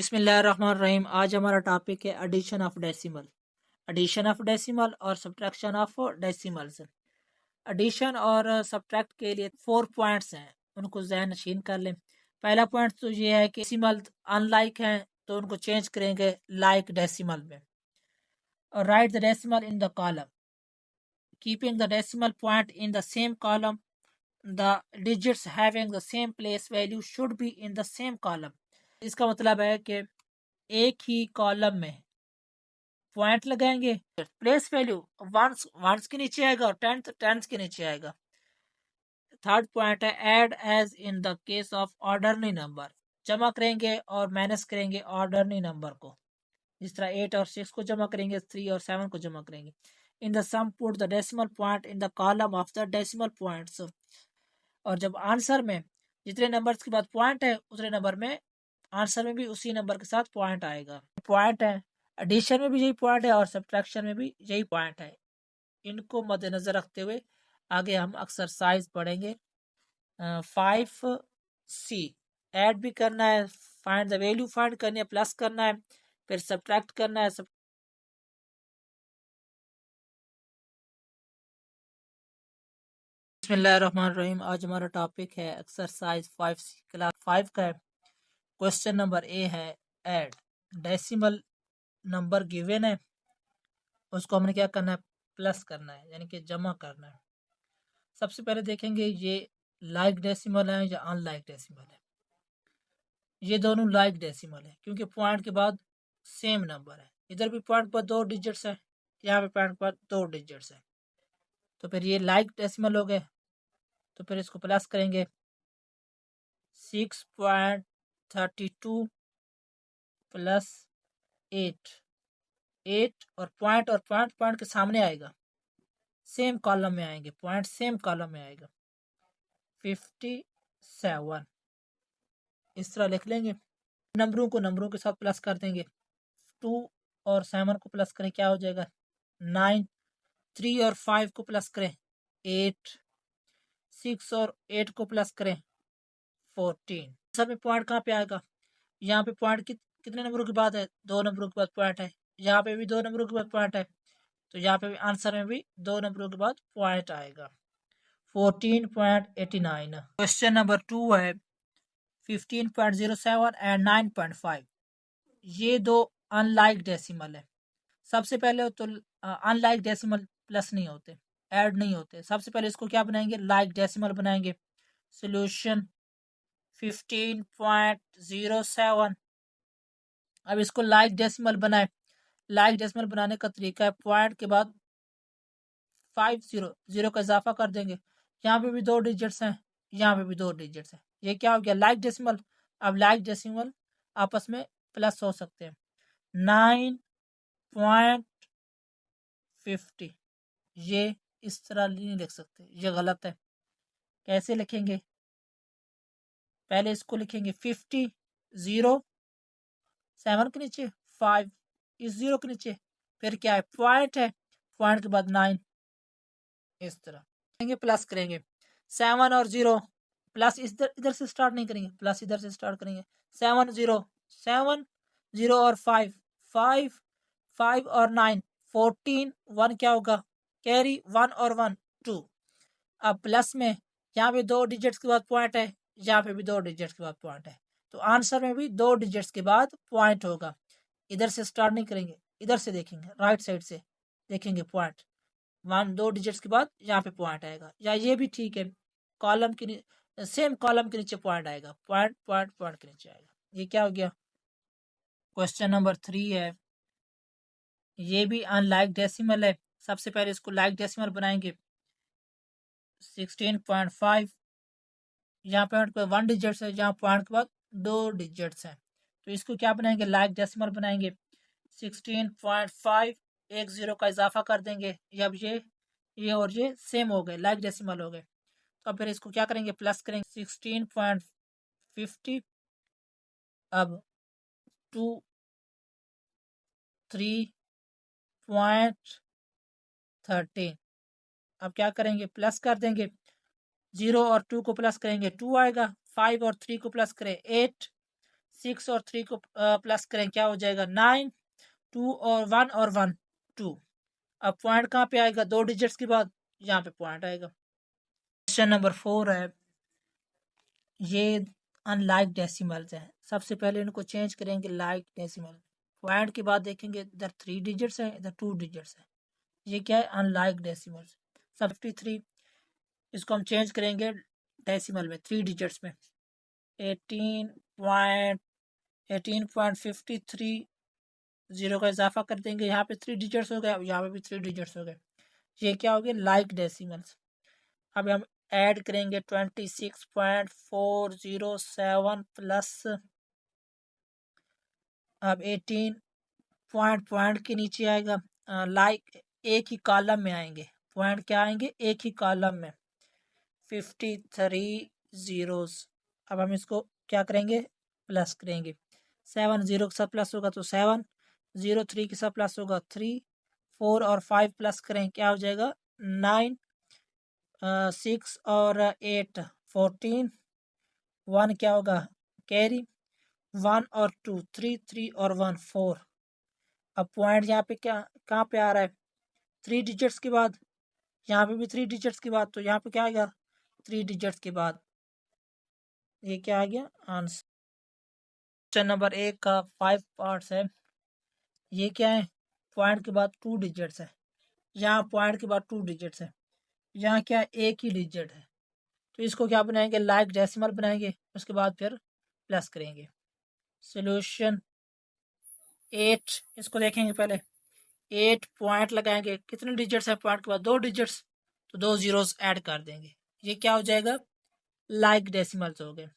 बिस्मिल्लाहिर्रहमानिर्रहीम। आज हमारा टॉपिक है एडिशन ऑफ डेसिमल और सब्ट्रैक्शन ऑफ डेसिमल्स। एडिशन और सब्ट्रैक्ट के लिए 4 पॉइंट्स हैं, उनको ज़हन नशीन कर लें। पहला पॉइंट तो ये है कि डेसिमल अनलाइक हैं तो उनको चेंज करेंगे लाइक डेसिमल में। और right the decimal in the column, keeping the decimal point in the same column, the digits having the same place value should be in the same column. इसका मतलब है कि एक ही कॉलम में पॉइंट लगाएंगे, प्लेस वैल्यू वंस वंस के नीचे आएगा और टेंथ के नीचे आएगा। थर्ड पॉइंट है add as in the case of orderly number, जमा करेंगे और माइनस करेंगे ऑर्डरली नंबर को। जिस तरह 8 और 6 को जमा करेंगे, 3 और 7 को जमा करेंगे। In the sum put the decimal point in the column of the decimal points. और जब आंसर में जितने नंबर्स के बाद पॉइंट है उतने नंबर में आंसर में भी उसी नंबर के साथ पॉइंट आएगा। पॉइंट है एडिशन में भी यही पॉइंट है और सब्ट्रैक्शन में भी यही पॉइंट है। इनको मद्देनजर रखते हुए आगे हम एक्सरसाइज पढ़ेंगे। 5C ऐड भी करना है, फाइंड द वैल्यू फाइंड करनी है, प्लस करना है, फिर सब्ट्रैक्ट करना है। बिस्मिल्लाहिर्रहमानिर्रहीम। आज हमारा टॉपिक है एक्सरसाइज 5C, क्लास 5 का है। क्वेश्चन नंबर ए है ऐड डेसिमल नंबर गिवन है, उसको हमने क्या करना है, प्लस करना है, यानी कि जमा करना है। सबसे पहले देखेंगे ये लाइक डेसिमल है या अनलाइक डेसिमल है। ये दोनों लाइक डेसिमल है क्योंकि पॉइंट के बाद सेम नंबर है। इधर भी पॉइंट पर 2 डिजिट्स है, यहाँ पे पॉइंट पर 2 डिजिट्स है, तो फिर ये लाइक डेसिमल हो गए। तो फिर इसको प्लस करेंगे 6.32 प्लस 8 और पॉइंट के सामने आएगा, सेम कॉलम में आएंगे, पॉइंट सेम कॉलम में आएगा 57। इस तरह लिख लेंगे। नंबरों के साथ प्लस कर देंगे। 2 और 7 को प्लस करें क्या हो जाएगा 9, 3 और 5 को प्लस करें 8, 6 और 8 को प्लस करें 14। सर में पॉइंट कहाँ पे आएगा, यहाँ पे पॉइंट कितने नंबरों के बाद है, 2 नंबरों के बाद पॉइंट है। यहाँ पे भी 2 नंबरों के बाद पॉइंट है, तो यहाँ पे भी आंसर में भी 2 नंबरों के बाद पॉइंट आएगा 14.89। क्वेश्चन नंबर 2 है 15.07 एंड 9.5। ये दो अनलाइक डेसिमल है। सबसे पहले तो अनलाइक डेसिमल प्लस नहीं होते, ऐड नहीं होते। सबसे पहले इसको क्या बनाएंगे, लाइक डेसिमल बनाएंगे। सॉल्यूशन 15.07। अब इसको लाइक डेसिमल बनाए। लाइक डेसिमल बनाने का तरीका है पॉइंट के बाद 50 का इजाफा कर देंगे। यहाँ पे भी 2 डिजिट्स हैं, यहाँ पे भी 2 डिजिट्स हैं। ये क्या हो गया, लाइक डेसिमल। अब लाइक डेसिमल आपस में प्लस हो सकते हैं। 9.50 ये इस तरह नहीं लिख सकते, ये गलत है। कैसे लिखेंगे, पहले इसको लिखेंगे 50, 0, 7 के नीचे 5, इस 0 के नीचे फिर क्या है, पॉइंट है, पॉइंट के बाद 9। इस तरह प्लस करेंगे 7 और 0, प्लस इधर इधर से स्टार्ट नहीं करेंगे, प्लस इधर से स्टार्ट करेंगे। 7 0, 7 0 और 5 5 5 और 9 14, 1 क्या होगा, कैरी 1 और 1 2। अब प्लस में यहाँ पे 2 डिजिट्स के बाद पॉइंट है, यहाँ पे भी 2 डिजिट्स के बाद पॉइंट है, तो आंसर में भी 2 डिजिट्स के बाद पॉइंट होगा। इधर से स्टार्ट नहीं करेंगे, इधर से देखेंगे, राइट साइड से देखेंगे पॉइंट 1 2 डिजिट्स के बाद यहाँ पे पॉइंट आएगा। या ये भी ठीक है, कॉलम के सेम कॉलम के नीचे पॉइंट आएगा, पॉइंट पॉइंट पॉइंट के नीचे आएगा। ये क्या हो गया। क्वेश्चन नंबर 3 है, ये भी अनलाइक डेसिमल है। सबसे पहले इसको लाइक डेसिमल बनाएंगे। 16.5, यहाँ पॉइंट पे 1 डिजिट्स है, यहाँ पॉइंट के बाद 2 डिजिट्स हैं, तो इसको क्या बनाएंगे, लाइक डेसिमल बनाएंगे। 16.5 एक 0 का इजाफा कर देंगे। अब ये और ये सेम हो गए, लाइक डेसिमल हो गए। तो अब फिर इसको क्या करेंगे, प्लस करेंगे 16.50। अब 2 3.13। अब क्या करेंगे, प्लस कर देंगे। 0 और 2 को प्लस करेंगे 2 आएगा, 5 और 3 को प्लस करें 8, 6 और 3 को प्लस करें, क्या हो जाएगा 9, 2 और 1 और 1 2। अब पॉइंट कहाँ पे आएगा, 2 डिजिट्स के बाद यहाँ पे पॉइंट आएगा। क्वेश्चन नंबर 4 है, ये अनलाइक डेसिमल्स हैं। सबसे पहले इनको चेंज करेंगे लाइक डेसिमल। पॉइंट के बाद देखेंगे इधर 3 डिजिट्स हैं, इधर 2 डिजिट्स हैं। ये क्या है, अनलाइक डेसिमल्स। 53 इसको हम चेंज करेंगे डेसिमल में, 3 डिजिट्स में। 18.53 जीरो का इजाफा कर देंगे, यहाँ पे 3 डिजिट्स हो गए, अब यहाँ पे भी 3 डिजिट्स हो गए। ये क्या हो गया, लाइक डेसिमल्स। अब हम ऐड करेंगे 26.407 प्लस, अब 18 पॉइंट के नीचे आएगा लाइक, एक ही कॉलम में आएंगे पॉइंट, क्या आएंगे एक ही कॉलम में, 53 जीरोस। अब हम इसको क्या करेंगे, प्लस करेंगे। 7 जीरो के साथ प्लस होगा तो 7, 0 3 के साथ प्लस होगा 3, 4 और 5 प्लस करें, क्या हो जाएगा 9, 6 और 8 14, 1 क्या होगा कैरी, 1 और 2 3, 3 और 1 4। अब पॉइंट यहाँ पे क्या कहाँ पे आ रहा है, 3 डिजिट्स के बाद, यहाँ पे भी 3 डिजिट्स के बाद, तो यहाँ पे क्या आएगा 3 डिजिट्स के बाद। ये क्या आ गया आंसर। क्वेश्चन नंबर 1 का 5 पार्ट्स है। ये क्या है, पॉइंट के बाद 2 डिजिट्स है, यहाँ पॉइंट के बाद 2 डिजिट्स है, यहाँ क्या एक ही डिजिट है, तो इसको क्या बनाएंगे, लाइक डेसिमल बनाएंगे, उसके बाद फिर प्लस करेंगे। सोल्यूशन 8, इसको देखेंगे पहले। 8 पॉइंट लगाएंगे, कितने डिजिट्स है पॉइंट के बाद, 2 डिजिट्स, तो 2 जीरोस ऐड कर देंगे। ये क्या हो जाएगा, लाइक डेसिमल्स हो गए।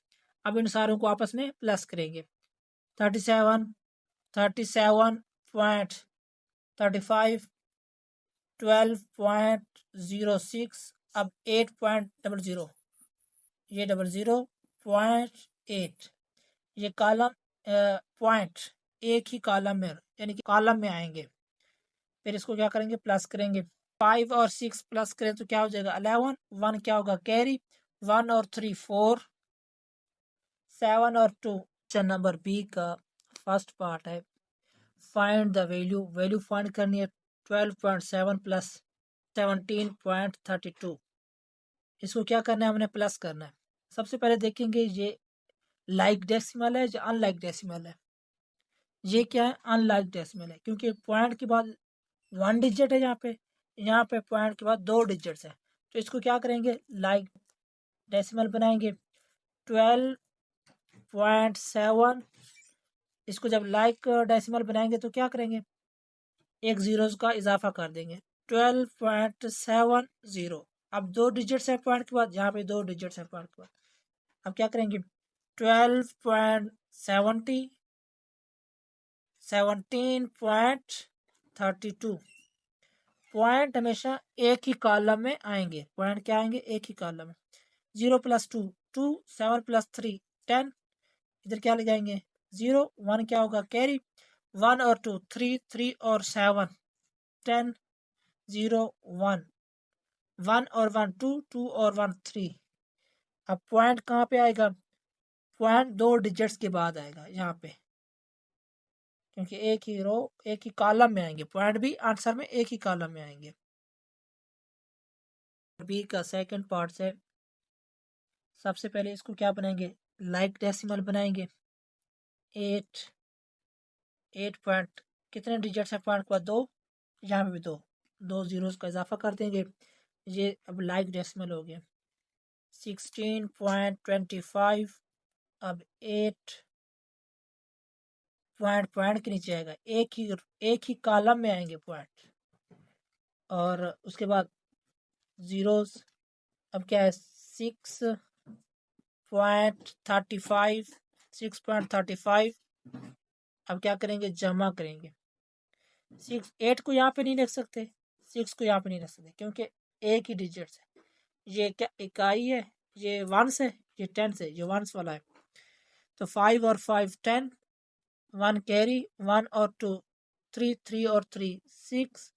अब इन सारों को आपस में प्लस करेंगे। 37, 37.35, 12.06, अब 8.00, ये 00.8। ये कॉलम पॉइंट एक ही कॉलम में, यानी कि कॉलम में आएंगे। फिर इसको क्या करेंगे, प्लस करेंगे। 5 और 6 प्लस करें तो क्या हो जाएगा 11, 1 क्या होगा कैरी, 1 और 3 4, 7 और 2। क्वेश्चन नंबर बी का फर्स्ट पार्ट है, फाइंड द वैल्यू फाइंड करनी है। 12.7 प्लस 17.32, इसको क्या करना है, हमने प्लस करना है। सबसे पहले देखेंगे ये लाइक डेसिमल है या अनलाइक डेसिमल है। ये क्या है, अनलाइक डेसिमल है, क्योंकि पॉइंट के बाद 1 डिजिट है, यहाँ पे पॉइंट के बाद 2 डिजिट्स है, तो इसको क्या करेंगे, लाइक डेसिमल बनाएंगे। 12.7, इसको जब लाइक डेसिमल बनाएंगे तो क्या करेंगे, एक जीरोस का इजाफा कर देंगे, 12.70। अब 2 डिजिट्स है पॉइंट के बाद, यहाँ पे 2 डिजिट्स है पॉइंट के बाद, अब क्या करेंगे 12.70, 17.32। पॉइंट हमेशा एक ही कॉलम में आएंगे, पॉइंट क्या आएंगे एक ही कॉलम में। 0 + 2 2, 7 + 3 10, इधर क्या ले जाएंगे 0, 1 क्या होगा कैरी, 1 और 2 3, 3 और 7 10, 0 1, 1 और 1 2, 2 और 1 3। अब पॉइंट कहाँ पे आएगा, पॉइंट 2 डिजिट्स के बाद आएगा यहाँ पे, क्योंकि एक ही रो एक ही कॉलम में आएंगे, पॉइंट भी आंसर में एक ही कॉलम में आएंगे। बी का सेकंड पार्ट से सबसे पहले इसको क्या बनाएंगे, लाइक डेसिमल बनाएंगे। 8 पॉइंट कितने डिजिट्स है पॉइंट के बाद 2, यहाँ पे भी 2 जीरोस का इजाफा कर देंगे, ये अब लाइक डेसिमल हो गया। 16.25, अब 8 पॉइंट के नीचे आएगा, एक ही कॉलम में आएंगे पॉइंट, और उसके बाद जीरोस। अब क्या है 6.35, 6.35। अब क्या करेंगे, जमा करेंगे। 8 को यहाँ पे नहीं रख सकते, 6 को यहाँ पे नहीं रख सकते, क्योंकि एक ही डिजिट है। ये क्या इकाई है, ये वंस है, ये टेंस है, ये वंस वाला है। तो 5 और 5 10, 1 कैरी, 1 और 2 3, 3 और 3 6,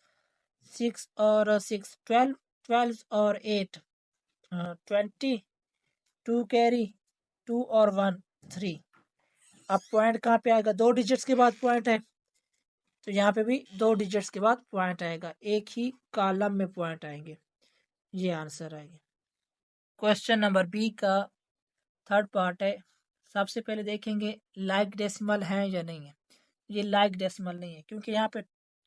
6 और 6 12, 12 और 8 20, 2 कैरी, 2 और 1 3। अब पॉइंट कहाँ पे आएगा, 2 डिजिट्स के बाद पॉइंट है, तो यहाँ पे भी 2 डिजिट्स के बाद पॉइंट आएगा, एक ही कॉलम में पॉइंट आएंगे, ये आंसर आएगा। क्वेश्चन नंबर बी का थर्ड पार्ट है। सबसे पहले देखेंगे लाइक डेसिमल है या नहीं है। ये लाइक डेसिमल नहीं है क्योंकि यहाँ पे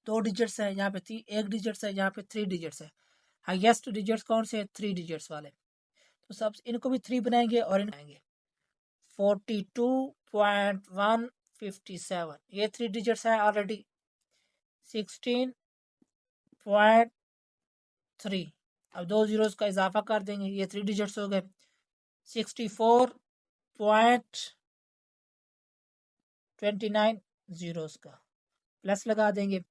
2 डिजिट्स है, यहाँ पे 1 डिजिट्स है, यहाँ पे 3 डिजिट्स है। हाईएस्ट डिजिट्स कौन से है, 3 डिजिट्स वाले, तो सब इनको भी 3 बनाएंगे और इनको बनाएंगे 42.157, ये 3 डिजिट्स है ऑलरेडी। 16.3, अब 2 जीरोस का इजाफा कर देंगे, ये 3 डिजिट्स हो गए। 64.29 जीरोस का प्लस लगा देंगे।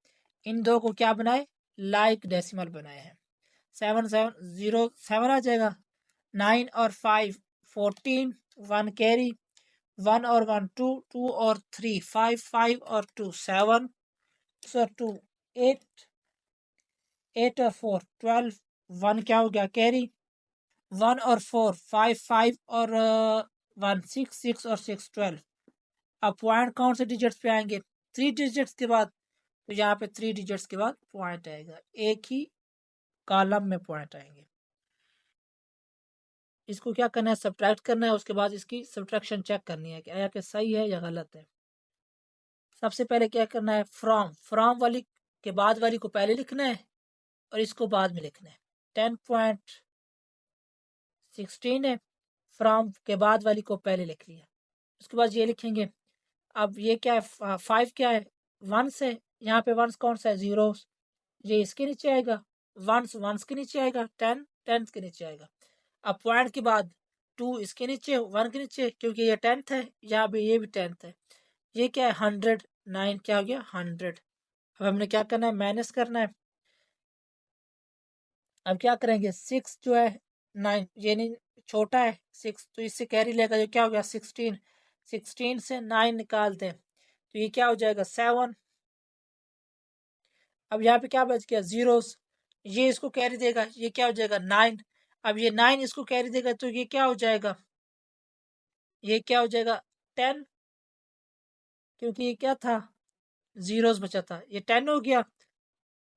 इन दो को क्या बनाए, लाइक डेसिमल बनाए हैं। 7707 आ जाएगा। 9 और 5 14, 1 कैरी, 1 और 1 2, 2 और 3 5, 5 और 2 7, 6 और 2 8, 8 और 4 12, 1 क्या हो गया कैरी, 1 और 4 5, 5 और 1 6, 6 और 6 12। अब पॉइंट कौन से डिजिट्स पे आएंगे, 3 डिजिट्स के बाद, तो यहाँ पे 3 डिजिट्स के बाद पॉइंट आएगा, एक ही कॉलम में पॉइंट आएंगे। इसको क्या करना है, सब्ट्रैक्ट करना है, उसके बाद इसकी सब्ट्रैक्शन चेक करनी है कि आया कि सही है या गलत है। सबसे पहले क्या करना है, फ्रॉम वाली के बाद वाली को पहले लिखना है और इसको बाद में लिखना है। 10.16 है, फ्रॉम के बाद वाली को पहले लिख लिया, उसके बाद ये लिखेंगे। अब ये क्या है, 5 क्या है, 1 है, यहाँ पे 1 कौन सा है, 0, ये इसके नीचे आएगा। 1 के नीचे आएगा, 10 के नीचे आएगा। अब पॉइंट के बाद 2 इसके नीचे, 1 के नीचे, क्योंकि ये 10th है, यहाँ भी ये भी 10th है। ये क्या है, 100, 9 क्या हो गया, 100। अब हमने क्या करना है, माइनस करना है। अब क्या करेंगे, 6 जो है 9, ये नहीं छोटा है 6, तो इससे कैरी लेगा, जो क्या हो गया 16, 16 से 9 निकाल दें तो ये क्या हो जाएगा 7। अब यहाँ पे क्या बच गया, जीरोस, ये इसको कैरी देगा, ये क्या हो जाएगा 9। अब ये 9 इसको कैरी देगा तो ये क्या हो जाएगा, ये क्या हो जाएगा 10, क्योंकि ये क्या था, जीरोस बचा था, ये 10 हो गया।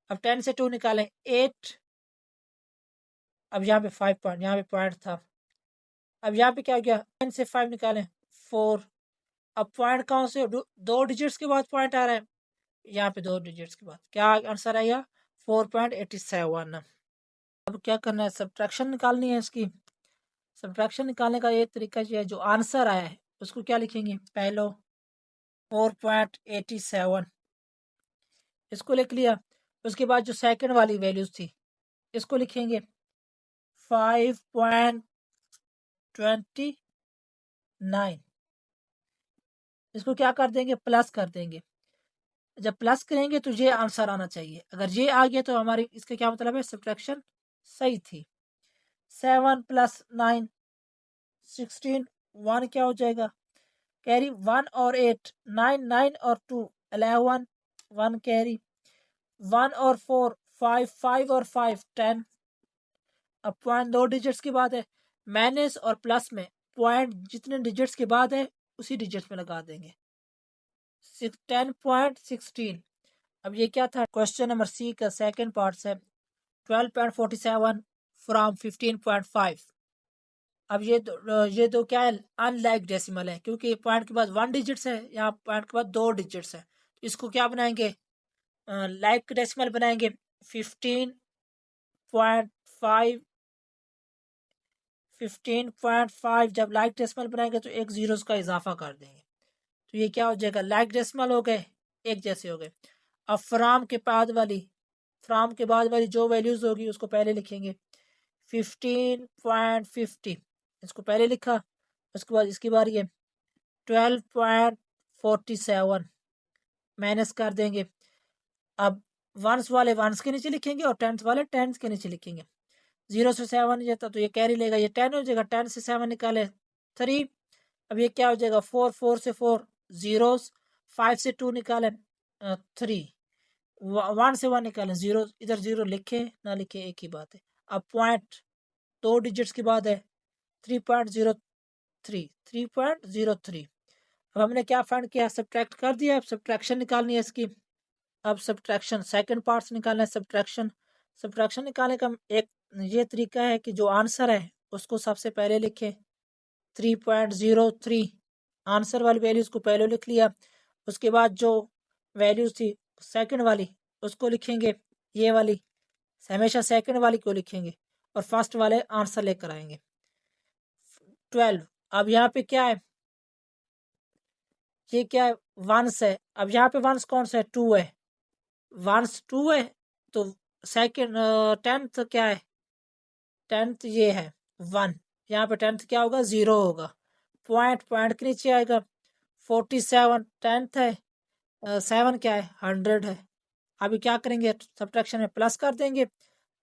अब 10 से 2 निकालें 8। अब यहाँ पे 5 पॉइंट, यहाँ पे पॉइंट था। अब यहाँ पे क्या हो गया, 9 से 5 निकालें 4। अब पॉइंट कौन से, 2 डिजिट्स के बाद पॉइंट आ रहा है, यहाँ पे 2 डिजिट्स के बाद क्या आंसर आएगा, 4.87। अब क्या करना है, सब्ट्रैक्शन निकालनी है इसकी। सब्ट्रैक्शन निकालने का एक तरीका ये है, जो आंसर आया है उसको क्या लिखेंगे, पहलो 4.87 इसको लिख लिया। उसके बाद जो सेकंड वाली वैल्यूज थी इसको लिखेंगे 5.29, इसको क्या कर देंगे, प्लस कर देंगे। जब प्लस करेंगे तो ये आंसर आना चाहिए, अगर ये आ गया तो हमारी इसका क्या मतलब है, सब्ट्रैक्शन सही थी। 7 + 9 16, 1 क्या हो जाएगा कैरी, 1 और 8 9, 9 और 2 11, 1 कैरी, 1 और 4 5, 5 और 5 10। अब पॉइंट 2 डिजिट्स के बाद है, माइनस और प्लस में पॉइंट जितने डिजिट्स के बाद है उसी डिजिट्स में लगा देंगे। 10.16। अब ये क्या था, क्वेश्चन नंबर सी का सेकंड पार्ट से 12.47 फ्रॉम 15.5। अब ये दो क्या है, अनलाइक डेसिमल है, क्योंकि पॉइंट के बाद 1 डिजिट्स है, यहाँ पॉइंट के बाद 2 डिजिट्स है, तो इसको क्या बनाएंगे, लाइक डेसिमल बनाएंगे। 15.5, 15.5 जब लाइक डेसिमल बनाएंगे तो एक जीरोस का इजाफा कर देंगे, तो ये क्या हो जाएगा, लाइक डेसिमल हो गए, एक जैसे हो गए। अब फ्राम के बाद वाली जो वैल्यूज होगी उसको पहले लिखेंगे। 15.50 इसको पहले लिखा, उसके बाद इसकी बारी है 12.47 माइनस कर देंगे। अब वंस वाले वंस के नीचे लिखेंगे और टेंथ वाले टेंथ के नीचे लिखेंगे। 0 से 7 नहीं जाता तो ये कैरी लेगा, ये 10 हो जाएगा, 10 से 7 निकाले 3। अब ये क्या हो जाएगा, 4, 4 से 4 जीरोस, 5 से 2 निकाले 3, 1 से 1 निकालें 0, इधर 0 लिखे ना लिखे एक ही बात है। अब पॉइंट 2 डिजिट्स के बाद है 3.03, 3.03। अब हमने क्या फाइंड किया, सब्ट्रैक्ट कर दिया, अब सब्ट्रैक्शन निकालनी है इसकी। अब सब्ट्रैक्शन सेकंड पार्ट से निकालना है सब्ट्रैक्शन। सब्ट्रैक्शन निकालने का एक ये तरीका है कि जो आंसर है उसको सबसे पहले लिखें 3.03, आंसर वाली वैल्यूज को पहले लिख लिया। उसके बाद जो वैल्यूज थी सेकंड वाली उसको लिखेंगे, ये वाली हमेशा सेकंड वाली को लिखेंगे और फर्स्ट वाले आंसर लेकर आएंगे 12। अब यहाँ पे क्या है, ये क्या है, वंस है। अब यहाँ पे वंस कौन सा है, 2 है, वंस 2 है तो सेकंड 10th क्या है, 10th ये है 1, यहाँ पे 10th क्या होगा, 0 होगा, पॉइंट पॉइंट के नीचे आएगा। 47 10th है, 7 क्या है, 100 है। अभी क्या करेंगे, सब्ट्रैक्शन में प्लस कर देंगे,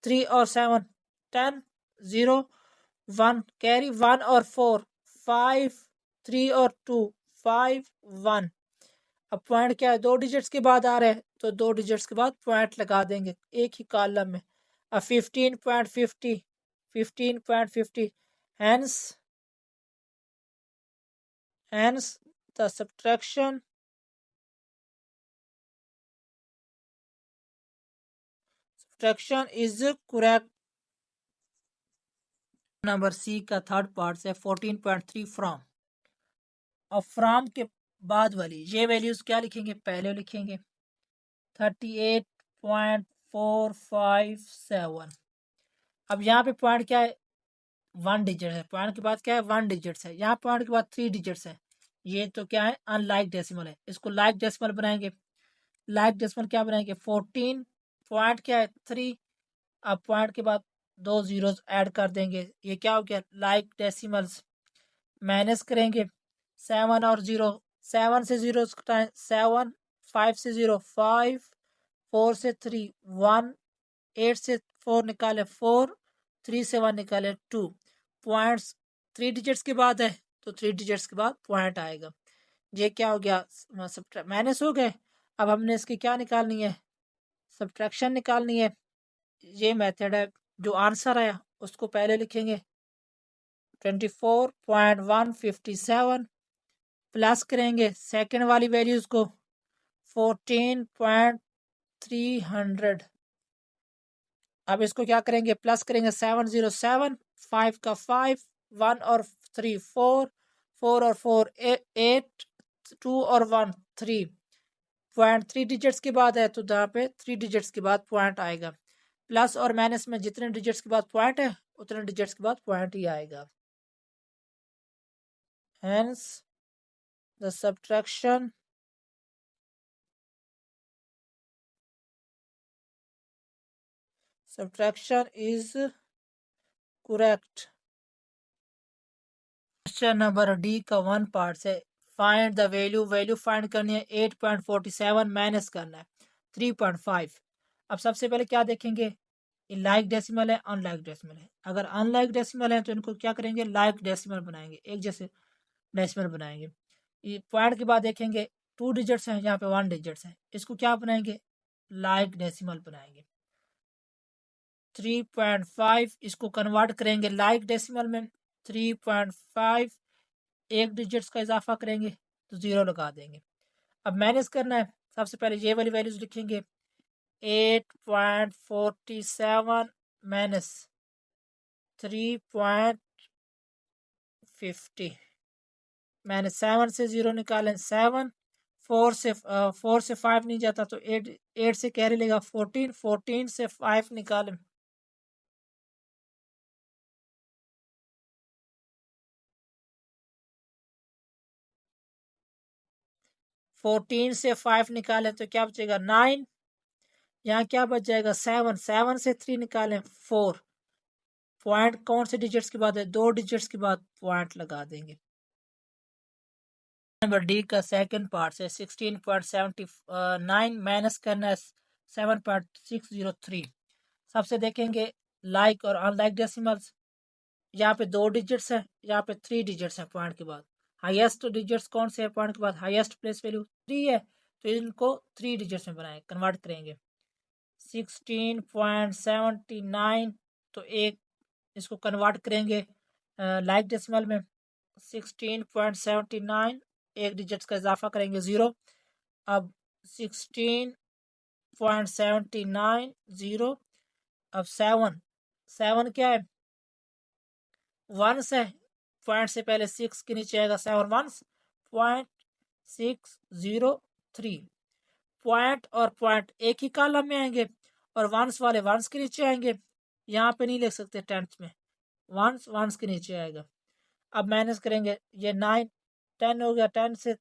3 और 7 10, 0 1 कैरी, 1 और 4 5, 3 और 2 5 1। अब पॉइंट क्या है, 2 डिजिट्स के बाद आ रहे हैं तो 2 डिजिट्स के बाद पॉइंट लगा देंगे एक ही कॉलम में। अब 15.50 15.50, hence the subtraction is correct। Number C का थर्ड पार्ट है 14.3 फ्रॉम। अब फ्रॉम के बाद वाली ये वैल्यूज क्या लिखेंगे, पहले लिखेंगे 38.457। अब यहाँ पे पॉइंट क्या है, 1 डिजिट है, पॉइंट के बाद क्या है, 1 डिजिट्स है, यहाँ पॉइंट के बाद 3 डिजिट्स है। ये तो क्या है, अनलाइक डेसिमल है, इसको लाइक डेसिमल बनाएंगे। लाइक डेसिमल क्या बनाएंगे, 14 पॉइंट क्या है 3, अब पॉइंट के बाद 2 जीरोस ऐड कर देंगे, ये क्या हो गया, लाइक डेसिमल्स। माइनस करेंगे 7 और 0, 7 से 0 7, 5 से 0 5, 4 से 3 1, 8 से 4 निकाले 4, 3 से 1 निकाले 2। पॉइंट्स 3 डिजिट्स के बाद है तो 3 डिजिट्स के बाद पॉइंट आएगा। ये क्या हो गया, माइनस हो गए। अब हमने इसकी क्या निकालनी है, सब्ट्रैक्शन निकालनी है। ये मेथड है, जो आंसर आया उसको पहले लिखेंगे 24.157, प्लस करेंगे सेकंड वाली वैल्यूज को 14.300। अब इसको क्या करेंगे, प्लस करेंगे 707, 5 का 5, 1 और 3 4, 4 और 4 8, 2 और 1 3, पॉइंट 3 डिजिट्स के बाद है तो यहाँ पे 3 डिजिट्स के बाद पॉइंट आएगा। प्लस और माइनस में जितने डिजिट्स के बाद पॉइंट है उतने डिजिट्स के बाद पॉइंट ही आएगा। Hence the subtraction is correct। Question number D का 1 पार्ट से फाइंड द वैल्यू फाइंड करनी है 8.47 माइनस करना है 3.5। अब सबसे पहले क्या देखेंगे, लाइक डेसिमल है अनलाइक डेसिमल है। अगर अनलाइक डेसिमल है तो इनको क्या करेंगे, लाइक डेसिमल बनाएंगे, एक जैसे डेसिमल बनाएंगे। ये पॉइंट के बाद देखेंगे 2 डिजिट्स हैं, यहाँ पे 1 डिजिट्स है, इसको क्या बनाएंगे, लाइक डेसिमल बनाएंगे। 3.5 इसको कन्वर्ट करेंगे लाइक डेसिमल में, 3.5 एक डिजिट्स का इजाफा करेंगे तो 0 लगा देंगे। अब माइनस करना है, सबसे पहले ये वाली वैल्यूज लिखेंगे 8.47 माइनस 3.50, मैंने 7 से 0 निकालें 7, 4 से 5 नहीं जाता तो 8 से कैरी लेगा 14, 14 से 5 निकालें 14 से 5 निकालें तो क्या बचेगा 9, यहाँ क्या बच जाएगा 7, 7 से 3 निकालें 4, पॉइंट कौन से डिजिट्स के बाद है, 2 डिजिट्स के बाद पॉइंट लगा देंगे। नंबर डी का सेकंड पार्ट से 16.79 माइनस करना है 7.603। सबसे देखेंगे लाइक और अनलाइक डेसिमल्स, यहाँ पे 2 डिजिट्स है, यहाँ पे 3 डिजिट्स है पॉइंट के बाद। हाईएस्ट डिजिट्स कौन से है पॉइंट के बाद, हाईएस्ट प्लेस वैल्यू 3 है तो इनको 3 डिजिट्स में बनाए कन्वर्ट करेंगे 16.79 तो एक इसको कन्वर्ट करेंगे लाइक डेसिमल में 16.79 एक डिजिट्स का इजाफा करेंगे 0। अब 16.79 0। अब 7 क्या है, 1 है, पॉइंट से पहले 6 के नीचे आएगा 7 1 .603। पॉइंट और पॉइंट एक ही कॉलम में आएंगे और वंस वाले वंस के नीचे आएंगे। यहाँ पे नहीं लिख सकते टेंथ में, वंस वंस के नीचे आएगा। अब माइनस करेंगे, ये 9 10 हो गया, 10 से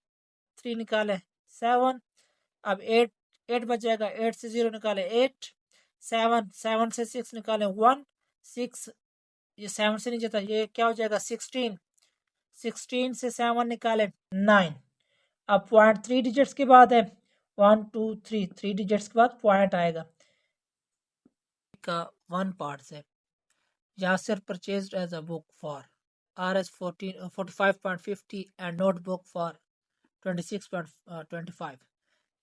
3 निकाले 7। अब 8 बचेगा, 8 से 0 निकाले 8। 7 से 6 निकाले 1 6। ये 7 से नीचे था, ये क्या हो जाएगा 16। 16 से 7 निकाले 9। अब पॉइंट 3 डिजिट्स के बाद है, 1 2 3 डिजिट्स के बाद पॉइंट आएगा का 1 पार्ट से। Yasir purchased as a book for RS 45.50 and notebook for 26.25।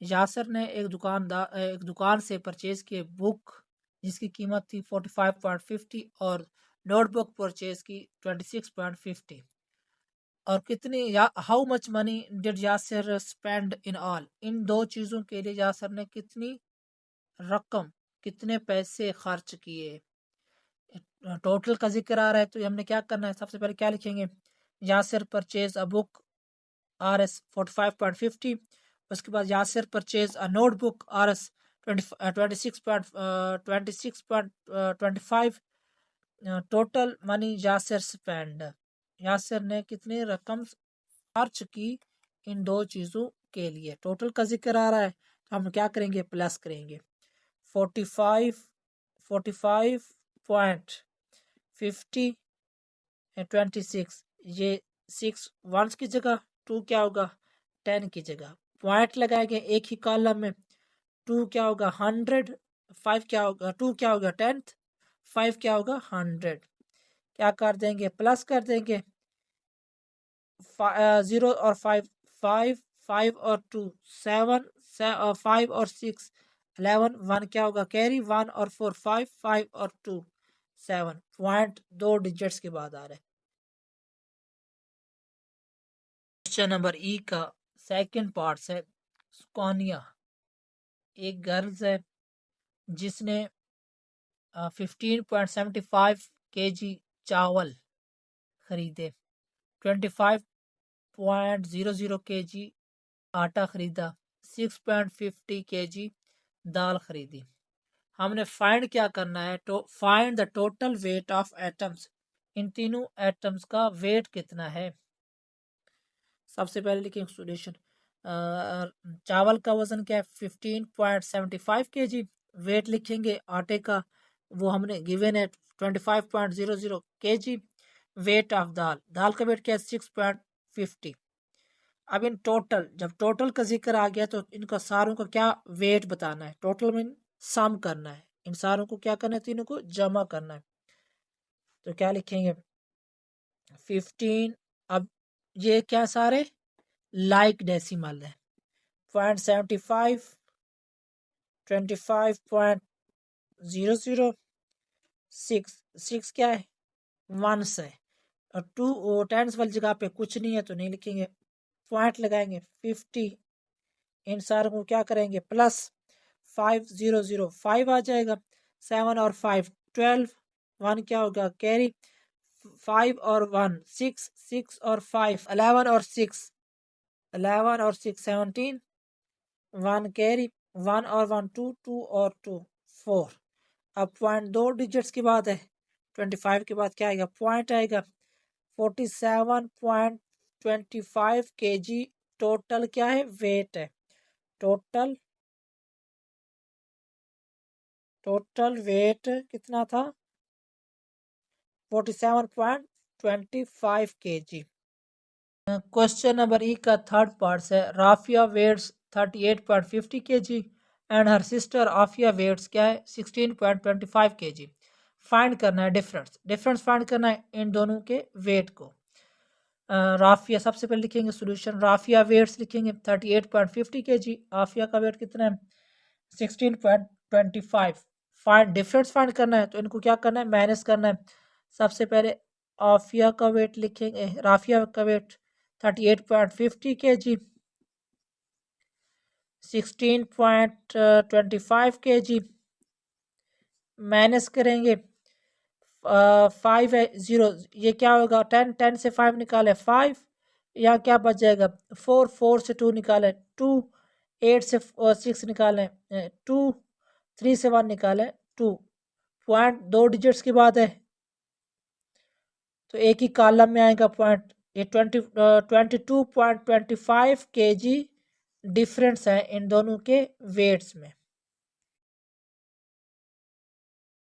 Yasir ने एक दुकान से परचेज किए बुक जिसकी कीमत थी 45.50 और नोटबुक परचेज की 26.50। और कितनी how much money did Yasir spend in all, इन दो चीज़ों के लिए यासिर ने कितनी रकम, कितने पैसे खर्च किए। टोटल का जिक्र आ रहा है तो हमने क्या करना है, सबसे पहले क्या लिखेंगे, Yasir purchase a book RS 45.50। उसके बाद Yasir purchase a notebook RS 26.25। Total money Yasir spend, Yasir ने कितनी रकम खर्च की इन दो चीज़ों के लिए। टोटल का जिक्र आ रहा है तो हम क्या करेंगे, प्लस करेंगे 45.50 26। ये 6 वंस की जगह 2 क्या होगा 10 की जगह, पॉइंट लगाएंगे एक ही कॉलम में। 2 क्या होगा 100, 5 क्या होगा 2 क्या होगा 10th, 5 क्या होगा 100। क्या कर देंगे, प्लस कर देंगे 0 और 5 5 5 और 2 7 5 और 6 11 1 क्या होगा कैरी 1 और 4 5 5 और 2 7। पॉइंट 2 डिजिट्स के बाद आ रहा है। क्वेश्चन नंबर ई का सेकंड पार्ट है, स्कोनिया एक गर्ल्स है जिसने 15.75 kg चावल खरीदे, 25.00 kg आटा खरीदा, 6.50 kg दाल खरीदी। हमने फाइंड क्या करना है, तो find the total weight of atoms, इन तीनों एटम्स का वेट कितना है। सबसे पहले लिखेंगे सोल्यूशन, चावल का वजन क्या है 15.75 kg। वेट लिखेंगे आटे का, वो हमने गिवन है 25.00 kg। वेट ऑफ दाल, दाल का वेट क्या है 6.50। अब इन टोटल, जब टोटल का जिक्र आ गया तो इनका सारों का क्या वेट बताना है, टोटल में सम करना है, इन सारों को क्या करना है, तीनों को जमा करना है। तो क्या लिखेंगे 15। अब ये क्या सारे लाइक डेसिमल है, 0.75 25.00 6 क्या है 1 है और 2 टेंस वाली जगह पे कुछ नहीं है तो नहीं लिखेंगे, पॉइंट लगाएंगे 50। इन सारों को क्या करेंगे प्लस 500 5 आ जाएगा, 7 और 5 12, 1 क्या होगा कैरी, 5 और 1 6 6 और 5 11 और 6 11 और 6 17, 1 कैरी, 1 और 1 2 2 और 2 4। अब पॉइंट 2 डिजिट्स के बाद है, 25 के बाद क्या आएगा पॉइंट आएगा 47.25 kg। टोटल क्या है वेट है, टोटल वेट कितना था 47.25 kg। क्वेश्चन नंबर ई का थर्ड पार्ट है, Rafia weighs 38.50 kg and her sister Afia weighs क्या है 16.25 kg। फाइंड करना है डिफरेंस फाइंड करना है इन दोनों के वेट को। राफिया सबसे पहले लिखेंगे सोल्यूशन, राफिया वेट्स लिखेंगे 38.50 kg, आफिया का वेट कितना है 16.25। फाइंड डिफरेंस फाइंड करना है तो इनको क्या करना है माइनस करना है। सबसे पहले आफिया का वेट लिखेंगे, राफिया का वेट 38.50 kg, 16.25 kg, माइनस करेंगे 5 है 0, ये क्या होगा 10 से 5 निकाले 5, यहाँ क्या बच जाएगा 4 से 2 निकाले 2, 8 से 6 निकाले 2, 3 से 1 निकाले 2, पॉइंट 2 डिजिट्स की बात है तो एक ही कॉलम में आएगा पॉइंट। ये 22.25 kg डिफरेंस है इन दोनों के वेट्स में।